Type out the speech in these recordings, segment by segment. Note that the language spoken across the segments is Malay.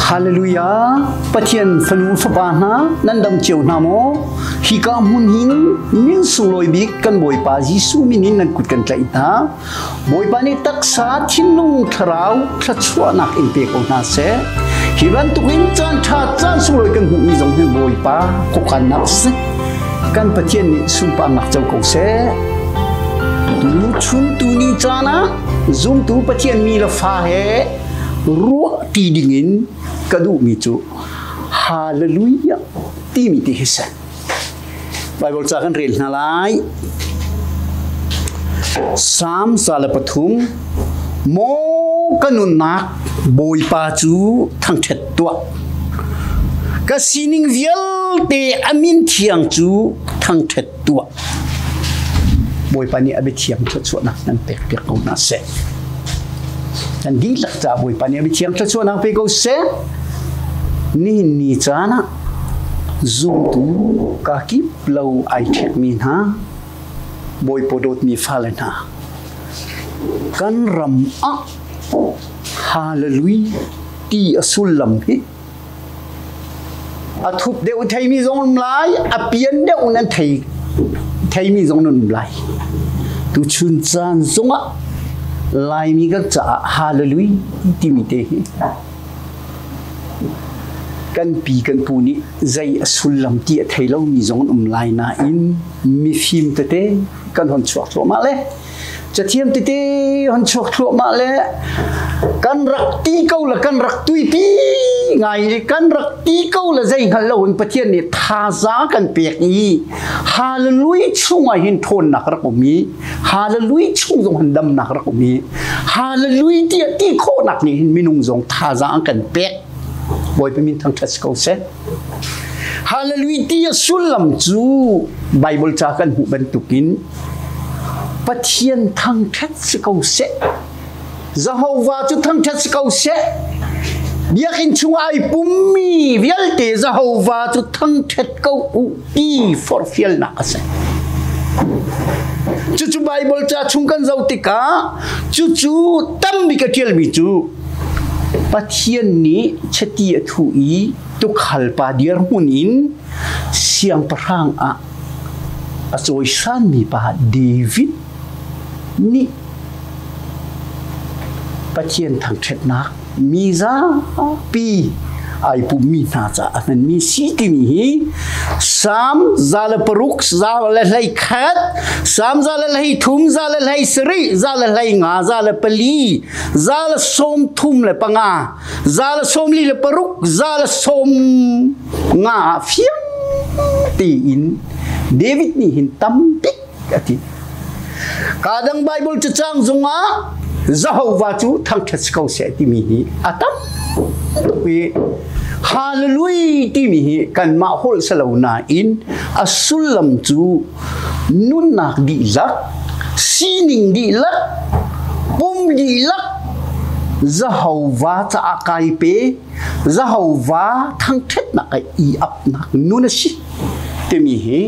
Haleluya, pathian fanu fabana nandam chiu namo hika mun hin min suloi bik kan boi pa Jisu minin nan kut kan tlaita boi pa ni taksa thinung tharau thachwa nak impe ko na se hiban tukin chan tha chan suloi kan hu mi jong hen boi pa ko kan nak se kan pathian ni sumpa nak chau ko se tu chun tu ni chana zum tu pathian mi la fa he ruwa ti dingin kadu mi chu hallelujah ti mi ti hisa Bible cha kan rel na lai Psalm sala pathum mo kanun nak boi pa chu thang thet tua ka sining vial te amin thiang chu thang thet tua boi pa ni abe thiam chu na nan pek pek ko na se dan di lak cha boi pa ni abe thiam chu na pe ko se ni chana zoom tu ka ki blow ai check min ha boi podot mi falen ha kan ram a hallelujah ti asulam hi athup de uthai mi zong lai apian de unan thai mi zong nun lai tu chun chan zonga lai mi ga cha hallelujah ti mi te hi kan pi kan pu ni zai asulam ti thailo mi zong lai na in mi phim te te kan hon chuak lo ma le chathiam te te hon chuak lo ma le kan rak ti kau la kan rak tui pi ngai kan rak ti kau la zai hal lo pathian ni tha za kan pek ni hallelujah chunga hin thon nak rak mi hallelujah chung zong han dam nak rak mi hallelujah ti kho nak ni hin minung zong tha za kan pek boi pe min thang thas ko se hallelujah ti sulam chu bible cha kan hu ban tukin pathian thang thas ko se Jehovah chu thang thas ko se biakin chu ai pummi vialte Jehovah chu thang thet ko u ti for fiel na ase chu bible cha chung kan zautika chu tam bi ka tiel bi chu pathian ni chati athui tu khalpa dir hunin siang perang a asoi san mi pa David ni pathian thang thet na mi za pi ai pu mi na cha anan mi si ti mi hi sam zala paruk zala lai khat sam zala lai thum zala lai sri zala lai nga zala pali zala som thum le panga zala som li le paruk zala som nga fiam ti in David ni hin tam tik ati kadang Bible chang zunga Jehovah chu thang thas ko se ti mi hi atam wi hallelujah ti mi hi kan ma hol salona in asulam chu nun nak di lak sining di lak pum di lak Jehovah cha akai pe Jehovah thang thet na kai I ap nak nun si ti mi hi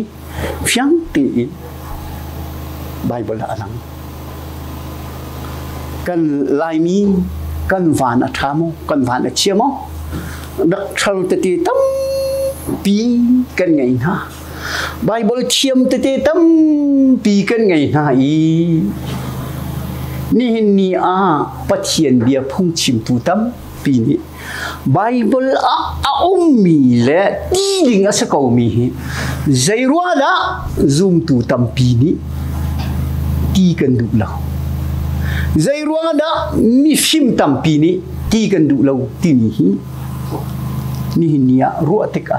fyang ti in Bible alang kan lai mi kan van athamo kan van achiamo dak thal te ti tam pi kan ngai na Bible thiam te ti tam pi kan ngai na I ni a pathian bia phung chim tu tam pi ni Bible a mi le ti ding asa ko mi hi zairwa da zoom tu tam pi ni ti kan du la zairwa da mi phim tam pi ni ti kan du lo ti ni hi ni nia ruwa teka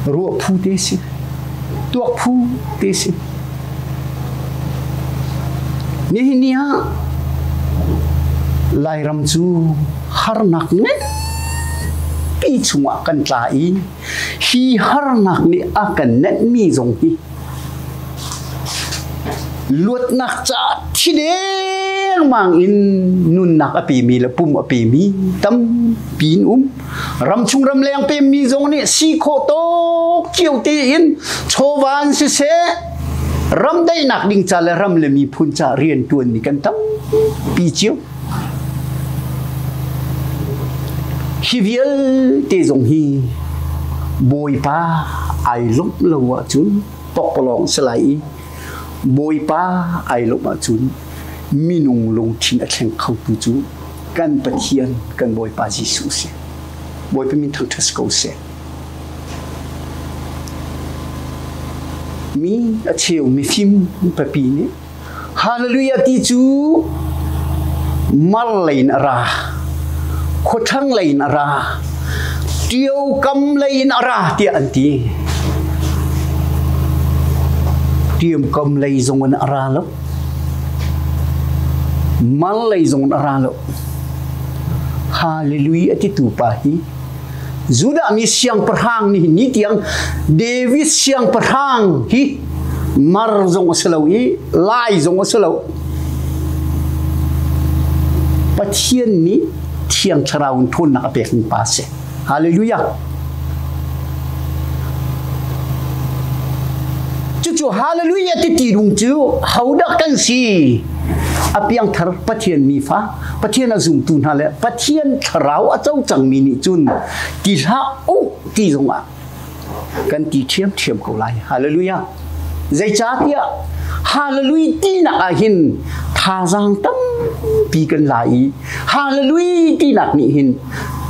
ruwa phu te si tuak phu te si ni nia lai ram chu har nak ne pi chunga kan tlai hi har nak ni akan net mi zong hi luat nak cha thideng mang in nun nak api mi la pum api mi tam pin ram chung ram leng pe mi zong ni si kho to chiu ti in chowan se ram dai nak ding cha le ram le mi phun cha rian tuan ni kan tam pi chiu ฮิวิลเตจงฮีบอยป้าไอลุกลัวจุนปกปลองสลายบอยป้าไอลุกมาจุนมีนุงลงทิ้งแข่งเข้าตุจูกันปะเทียนกันบอยป้าจิสุเสบอยเป็นมินทั้งทัสโกเสมีเชียวมีฟิมปะปีนี้ฮาเลลูยาที่จูมาเลยนราโคทั้งเลยนราเดียวกำเลยนราที่อันที่เดียมกำเลยจงวันราแล้วมาเลยจงวันราแล้วฮาเลลูยาที่ตูปาฮีจูดามีเสียงประหังนี่นี่ที่ยังเดวิดเสียงประหังฮีมารจงสลาวีไล่จงสลาวปะเทียนนี้เทียงชราวทุนนักเปกนิปาเสฮาเลลูยาจู่ๆฮาเลลูยาที่ตีรุงจู่เขาดักกันสิอภิยังทาร์ปะเทียนมีฟ้าปะเทียนอาจุมตุนฮาเลปะเทียนชราวอาเจ้าจังมินิจุนตีฮาอุตีจงอ่ะกันตีเทียมเขาไล่ฮาเลลูยาใจจ้าเดียฮาเลลูยตีนักอาหินท่าจังตั้มปีกันไล่ฮาเลลูยตีนักนี่หิน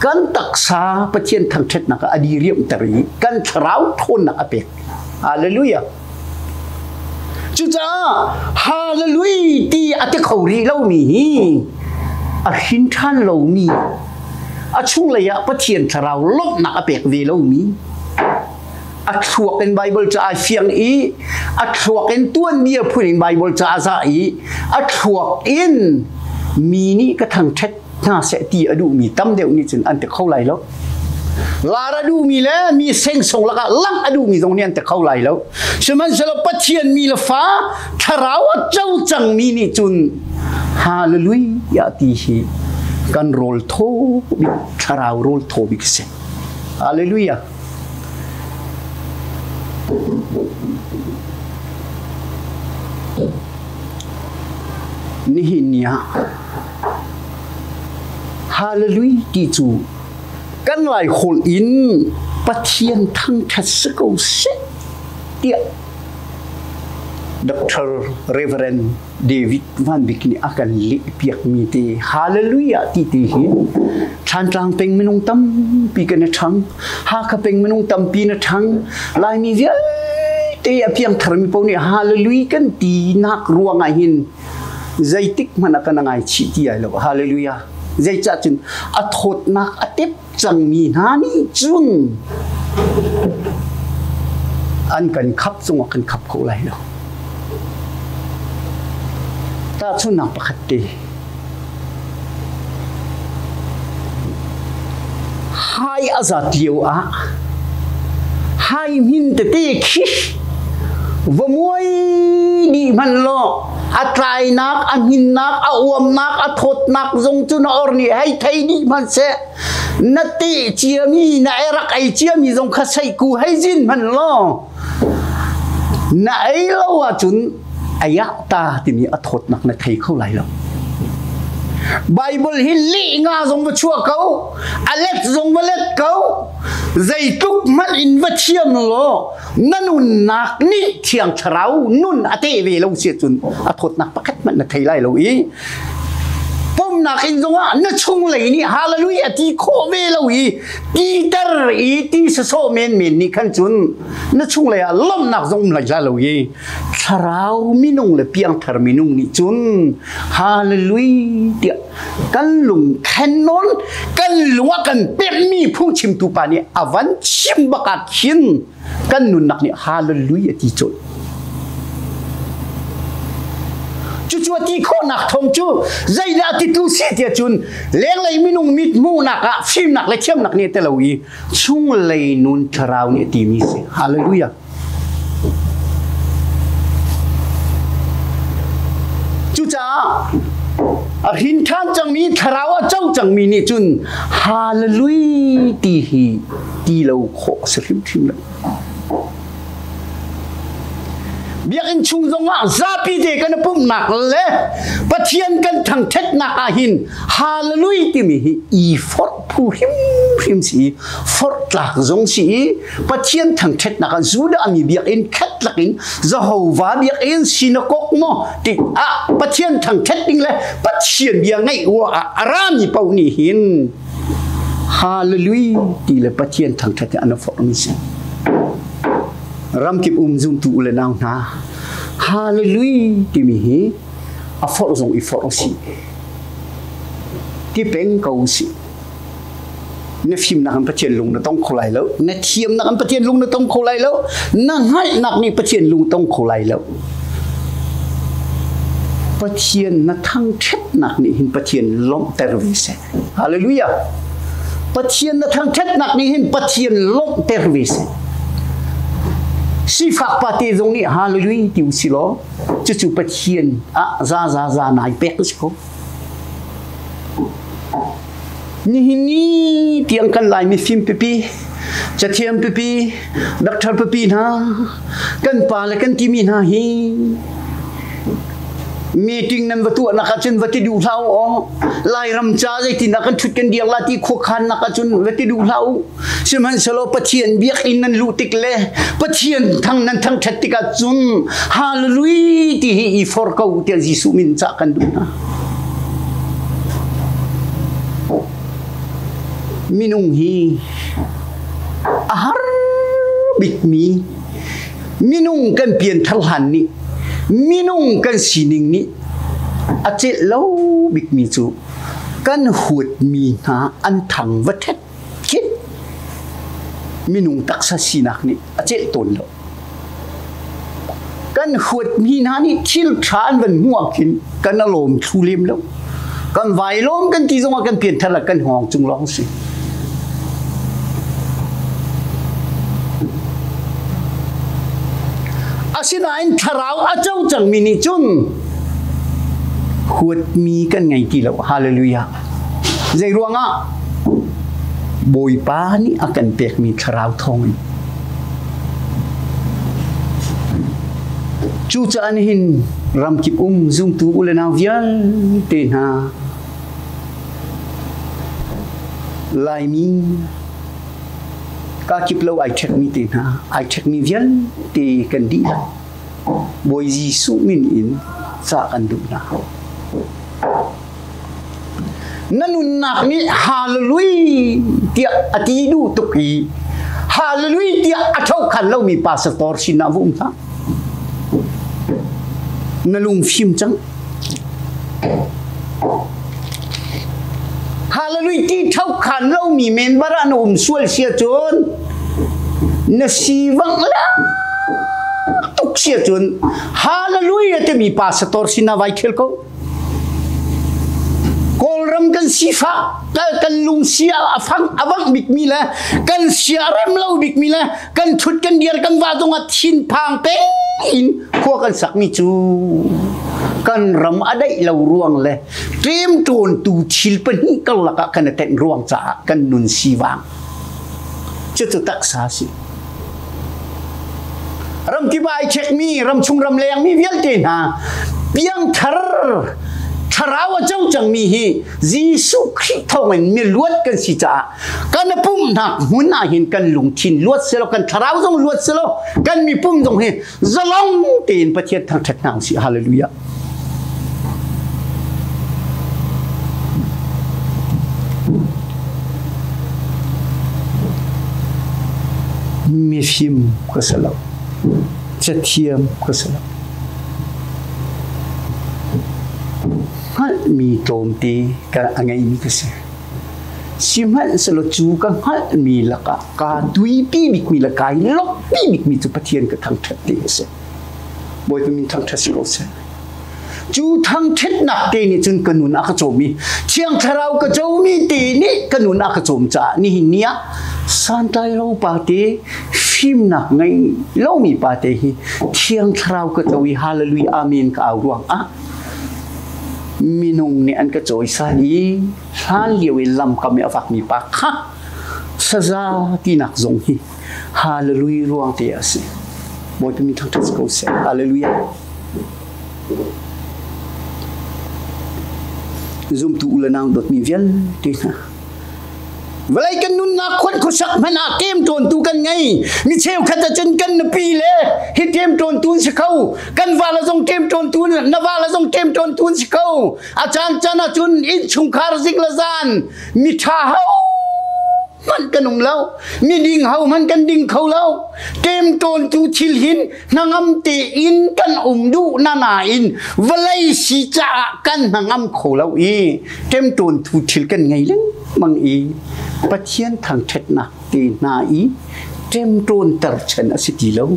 กันตักษาปะเทียนทางเท็ดนักอดีเรียมตรีกันชราวทนนักอเปกฮาเลลูยาจุจ้าฮาเลลูยตีอัตเขารีเล่ามีอหินท่านเล่ามีอช่วงระยะปะเทียนชราวลบนักอเปกเวเล่ามีอัดชัวกันไบเบิลจะอาเฟียงอีอัดชัวกันตัวเดียวพูดในไบเบิลจะอาซาอีอัดชัวอินมีนี่ก็ทางเท็ดน่าเสียตีอดูมีตั้มเดียวนี่จนอันแต่เข้าไหลแล้วลาดูมีแล้วมีเส้นส่งแล้วก็ลังอดูมีตรงนี้อันแต่เข้าไหลแล้วฉะนั้นสำหรับปะเทียนมีละฟ้าทาราวเจ้าจังมีนี่จนฮาเลลูยาตีฮีกันโรลโทบิทาราวโรลโทบิกเซฮาเลลูยานี่เนี่ยฮาเลลูยาที่จูกันหลายคนอินปะเทียนทั้งทัศกเสเดียดร. Reverend David Van Beek ni akan lipiak miti haleluya titi hi than tlang peng menung tam pi kan thang ha ka peng menung tam pi na thang lai mi dia te apiang tharmi pau ni haleluya kan ti nak ruang a hin zaitik man akan ngai chi ti ai lo haleluya zai cha chun athot nak atep chang mi na ni chun an kan khap chung kan khap ko lai lo ta chun nak pakhat te hai azat liu a hai min te te khi vamoi di man lo atrai nak amin nak awam nak athot nak zong chu na orni hai thai di man se nati chiami na erak ai chiami zong khasai ku hai jin man lo na ai lo wa chun aya ta ti mi athot nak na thai khau lai lo Bible hi li nga zong ba chua kau alet zong ba let kau zai tuk man in va thiam lo nanun nak ni thiang thrau nun ate ve lo sia chun athot nak pakhat man na thai lai lo i pom nak in zonga na chung lei ni hallelujah ti kho ve lo i ti tar i ti so men ni khan chun na chung le lom nak zong lai la lo i thrau minung le piang thar minung ni chun hallelujah kan lung khanon kan luwa kan pem mi phu chim tu pa ni avan chim bakat khin kan nun nak ni hallelujah ti chul chu ti kho nak thong chu zai la ti tu si ti chun leng lai minung mit mu nak a phim nak le chem nak ni te lo yi chung lei nun thrau ni ti mi se hallelujah chu cha a hin than chang mi thrau a chau chang mi ni chun hallelujah ti hi ti lo kho se phim la biakin chung zonga zapi de kan pum nak le pathian kan thang thet nak a hin hallelujah ti mi i fort pu him si fort lak zong si pathian thang thet nak zuda ami biakin khat lakin jehovah biakin sinakok mo ti a pathian thang thet ding le pathian bia ngai wa arami pau ni hin hallelujah ti le pathian thang thet an fort mi si ram kip zum tu le naw na hallelujah ti mi hi a for zong i for si ti peng kau si ne phim na kan pathian lung na tong kholai lo ne thiam na kan pathian lung na tong kholai lo na ngai nak ni pathian lung tong kholai lo pathian na thang thet nak ni hin pathian lom tervise hallelujah pathian na thang thet nak ni hin pathian lom tervise si phak pati zong ni hallelujah tiu si lo chu pathian a za nai pek ko ni tiang kan lai mi phim pipi chathiam pipi doctor pipi na kan pa le kan ti mi na hi meeting nan watu na ka chen wati du lau o lai ram cha jai ti na kan thut kan diang la ti kho khan na ka chun wati du lau siman salo pathian biak in nan lu tik le pathian thang nan thang that ti ka chun hallelujah ti hi i for ka u ti jisu min cha kan du na minung hi ahar bik mi minung kan pian thal han ni minung kan sining ni ache lo bik mi chu kan hut mi na an thang wathet kit minung taksa sinak ni ache ton lo kan hut mi na ni thil than van muakin kan alom thulim lo kan vai lom kan ti zonga kan pian thala kan hong chung long si asina in tharau achau chang mini chun huat mi kan ngai ti lo hallelujah zai ruanga boi pa ni akan pek mi tharau thong chu cha an hin ram kip zum tu ulena vial te na lai mi ka kip lo ai check mi te na ai check mi vial te kan di boy jisu min in sa kan du na nanun nak ni hallelujah dia ati du tuki hallelujah dia athau khan lo mi pastor sina vum tha nalung phim chang hallelujah ti thau khan lo mi men bara no sual sia chon na siwang la tuk sia chon hallelujah te mi pastor sina vai khel ko kolram kan sifa kan lung sia afang awang bik mi la kan siaram lo bik mi la kan thut kan diar kan wa dong thin phang pe in ko kan sak mi chu kan ram adai lo ruang le trim ton tu thil pen kal la ka kan ten ruang cha kan nun siwang chu tu tak sa si ram ki bai check mi ram chung ram leng mi vial te na piang thar tharawa chau chang mi hi jisu christ thong mi luat kan si cha kan pum na mun na hin kan lung thin luat selo kan tharaw jong luat selo kan mi pum jong he zalong tin pathian thang that nang si hallelujah mi phim ko selo chathiam ko selo hal mi tom ti ka angai mi ka se simhan selo chu ka hal mi laka ka tui pi bik mi laka lok pi bik mi chu pathian ka thang that ti se boy ka min thang that si ro se chu thang that na te ni chun kanun aka chomi chiang tharau ka chomi ti ni kanun aka chom cha ni hinia santai lo pa te phim na ngai lo mi pa te hi chiang tharau ka chowi hallelujah amen ka awruang a minung ni an ka choi sa ni han liwi lam ka mi afak mi pa kha saza ti nak zong hi hallelujah ruang te ase บ่ไปมีทางทัศน์เขาเสียฮาเลลูยาซุมตูอุลนางดอทมีเวียลดีนะเวลากันนุนนักคนเขาสักมันอาเกมโจนตูกันไงมีเชลขัดจนกันนปีเลยฮิตเกมโจนตูนสิเขากันว่าละทรงเกมโจนตูนนว่าละทรงเกมโจนตูนสิเขาอาจารย์จันจุนอินชุงคาร์ซิกละซานมีท่าเฮามันกันนุ่มแล้วมีดิ่งเฮามันกันดิ่งเขาแล้วเกมโจนตูชิลหินนางมตีอินกันดูนาอินเวลาสิจะกันนางเขาแล้วเกมโจนตูชิลกันไงล่ะมังประเทศทางเทศนักตีนาเต็มโดนตรชนะสิทีแล้ว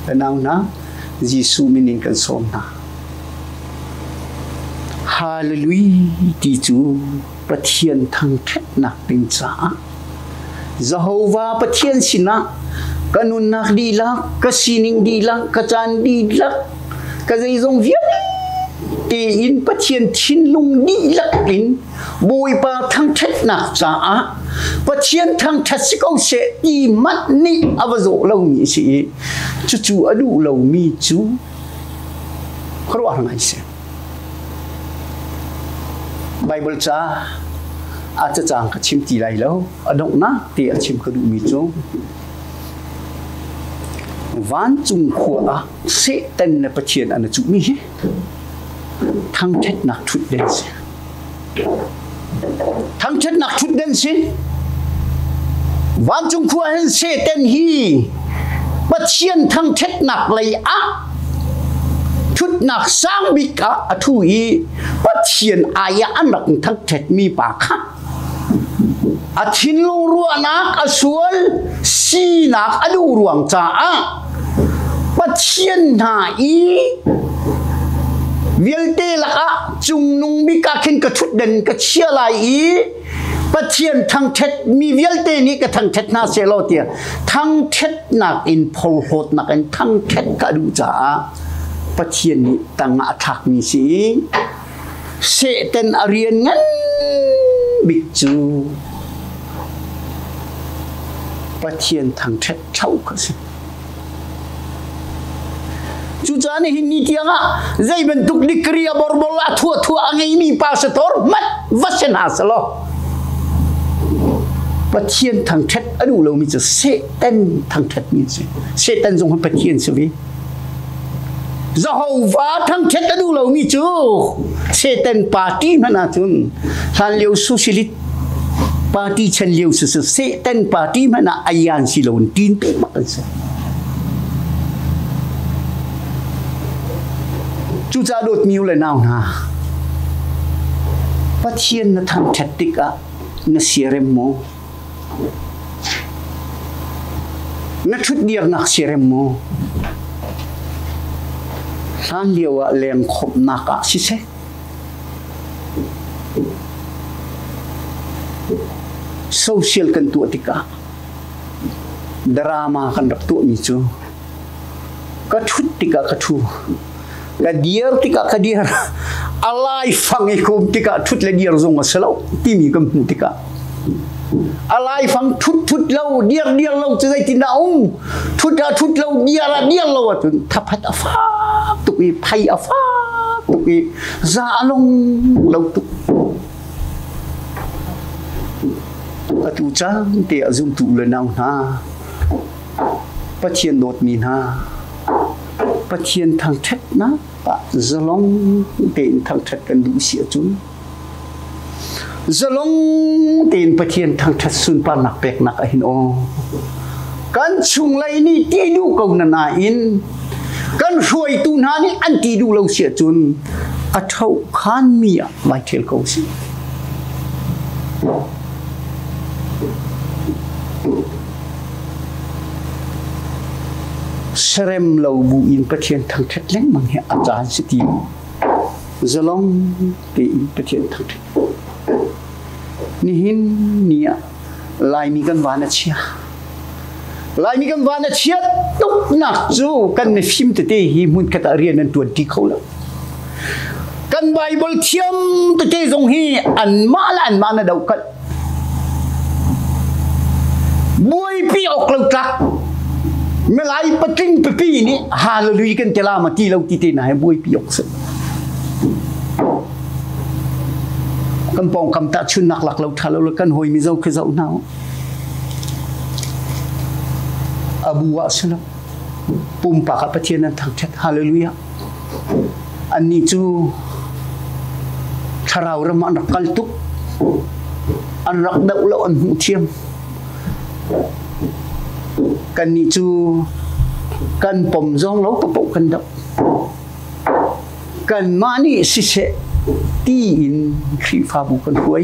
แต่nowนะยิสุมินิกันสมนะฮาเลลูยาที่จูประเทศทางเทศนักตินจ้าจะฮาวาประเทศสินะกันุนนักดีลักกสินิงดีลักกจันดีลักกจะยงเวียนตีอินประเทศชินลุงดีลักอินบุยปาทางเทศนักจ้าประเทศทางเทศก็เสียอีมันนี่อวโซเรามีสิจู่ๆอดูเรามีจู่ครัวอะไรเสียไบเบิลจ้าอาจจะจางกับชิมตีไรแล้วอดงนะเตียชิมกระดูมีจู่วันจุงขัวเสเต็นในประเทศอันจู่มีทางเทศนักทุดเด่นสิทางเทศนักทุดเด่นสิวันจุงขัวเห็นเสเต็นฮีประเทศทางเทศนักเลยทุดนักสร้างบิกะทุยประเทศอายะอันหลักทางเทศมีปากค่ะอาทินลุงรัวนักอสวนสีนักอดูรวงจ้าประเทศไหนเวลเตละกะจุงนุงบิกะขึ้นกระทุดเด่นกระเชี่ยไหลประเทศทางเทศมีเวลเตนี้กับทางเทศนาเซโลเตียทางเทศนักอินพลโหดนักอินทางเทศกระดูจ้าประเทศนี้ต่างอาทักมีสิเสเต็นอาเรียนงั้นบิกจูประเทศทางเทศเช่ากันสิจุจานี่หินนี่ที่nga zai bentuk dikriya borbola tua angai mi pastor mat vasen asalo ประเทศทางเทศอดูเรามีจะเสเต้นทางเทศมีสิเสเต้นทรงให้ประเทศสิวิจะหาวาทางเทศอดูเรามีจูเสเต้นปาร์ตี้มันอาจุนท่านเลี้ยวสุสิลิตปาร์ตี้ฉันเลี้ยวสุดเสเต้นปาร์ตี้มันอายันสิโลนตีนปีมักกันสิจูจ่าโดดมิวเลยน่าวนะประเทศนั้นทางเทคนิคอะนั่นเสียเรมโมนั่นชุดเดียร์นักเสียเรมโมท่านเลี้ยวอะแรงขบนักอะสิเซโซเชียลกันตัวติกะดราม่ากันดับตัวมิจูก็ชุดติกะก็ชูkadir tika kadir alai fang ikum tika thut le dir zong asalo timi kam tika alai fang thut lau dir lau chai tin naung thut lau dir lau atun thapat afa tuki phai afa tuki za along lau tu atu cha te azum tu le naung na pathian dot mi naประเทศทางเทศนะปะจะลงเป็นทางเทศกันดูเสียจุนจะลงเป็นประเทศทางเทศสุนปานักเป็กนักหินโอกันชุงไรนี่ที่ดูกงนาอินกันช่วยตูนานี่อันที่ดูเราเสียจุนอัฐาขันมีอะไม่เทลเขาสิเสร็จเราบูอินประเทศทางเทศเล่นมันเห็นอาจารย์สติจะลองไปอินประเทศทางเทศนี่หินเนี่ยลายมีกันวานาเชียลายมีกันวานาเชียตุกนักจูกันในฟิล์มตัวเตหิมุนกัตเรียนนั้นตัวดีเขาแล้วกันไบเบิลเทียมตัวเตทรงฮีอันมาละอันมานะเดากันบุยปีออกลังกลัก เมื่อไรปะติ้งปะปีนี้ฮาเลลูยากันจะลามาที่เราที่ไหนบุยปีออกสึกกันปองคำตะชุนนักหลักเราทาเรากันหอยมีเจ้าคือเจ้าหนาวอบูวะสลามปุ่มปากประเทศนั้นทั้งชัดฮาเลลูยาอันนี้จูถ้าเราระมัดระวังทุกอันรักดาวเราอันหูเทียมกันนี่จูกันปมจองเราประปกันดับกันมานี่สิเสตีอินครีฟ้าบุกันหวย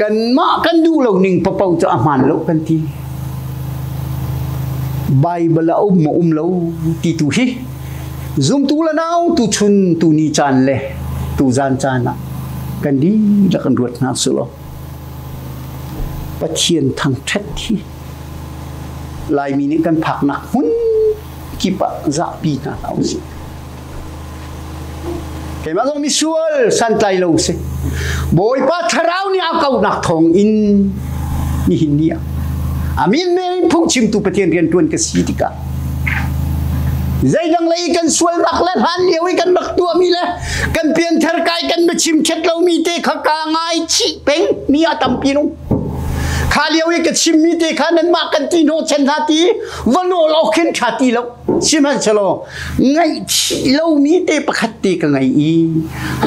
กันมากันดูเราหนึ่งประปจะอามันเรากันทีใบบลาอุ้มเราตีตุฮีซุมตูละนาวตูชุนตูนีจานเลยตูจานจานะกันดีแล้วกันรวดนาสุลปะเทียนทางเท็ดที่ลายมีนี่กันผักหนักหุ่นกิปะจะปีนาเอาสิเห็นไหมต้องมีส่วนสันใจเราสิบอยป้าทราวนี่เอาเก่าหนักทองอินนี่หินเนี่ยอามินเมย์พุ่งชิมตุปะเทียนเรียนตวนกษีติกาใจดังเลยกันส่วนรักและหันเลี้ยวกันรักตัวมีเลยกันเปลี่ยนเทอร์กายกันมาชิมเช็ดเรามีเตะขากางไงชิเป็งนี่อาตัมปีนุข้าเลี้ยวกันชิมมีเตะขานั้นมากันตีโนเชนทาตีวันโนเราขึ้นขาตีเราชิมันเชลไงเรามีเตะประคัตตีกันไงอี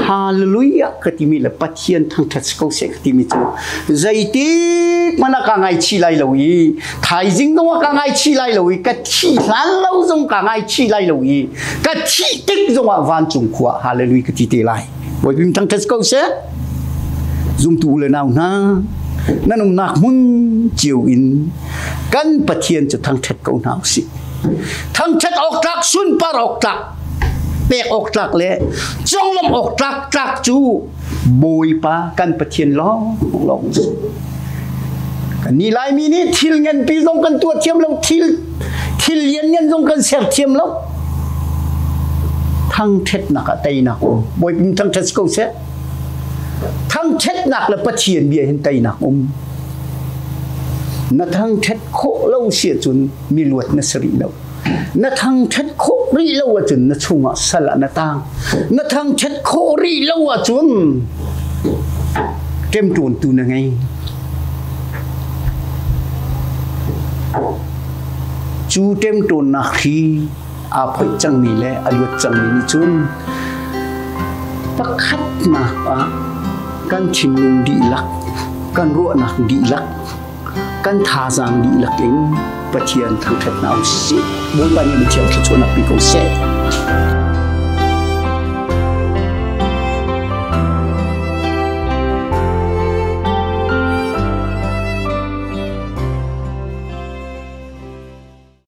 ฮาเลลูยากติมีละปะเทียนทางทัศกเสกติมีจูใจตีมันกางไงชีไลเราอีไทยจริงต้องกางไงชีไลเราอีกัดที่หลานเราจงกางไงชีไลเราอีกัดที่ติ๊กจงวันจงขวาฮาเลลูยากติเตไลบอยพิมทางทัศกเสกจุ่มตูเลยนาวนะนั่นนักมุนเจียวอินกันปะเทียนจะทางทัศกนาวสิทางชัดออกจากสุนปารออกจากเปกออกจากเลยจงลมออกจากจูบอยปากันปะเทียนล้อลองกันนี่ลายมีนี่ทิลเงินปีลงกันตัวเทียมแล้วทิลเย็นเงินลงกันเสียเทียมแล้วทางเท็ดหนักไตหนักบอยเป็นทางชัดก็เสียทางเท็ดหนักแล้วปะเทียนเบียเห็นไตหนักนัทางเท็ดโคเล่าเสียจนมีลวดนัสรีเรานัทางเท็ดโครีเล่าจนนัชงะสละนัตางนัทางเท็ดโครีเล่าจนเต็มตัวตัวนั่งไงจูเต็มตัวนักขีอาภัยจังมีและอลวดจังมีนี่จนประคัดมากันชิมลุงดีลักกันรัวนักดีลักกันทาจางดีลักเองปะเทียนทางเท็ดนาวสิบุญบานีมันเทียมชวนนักปีกเส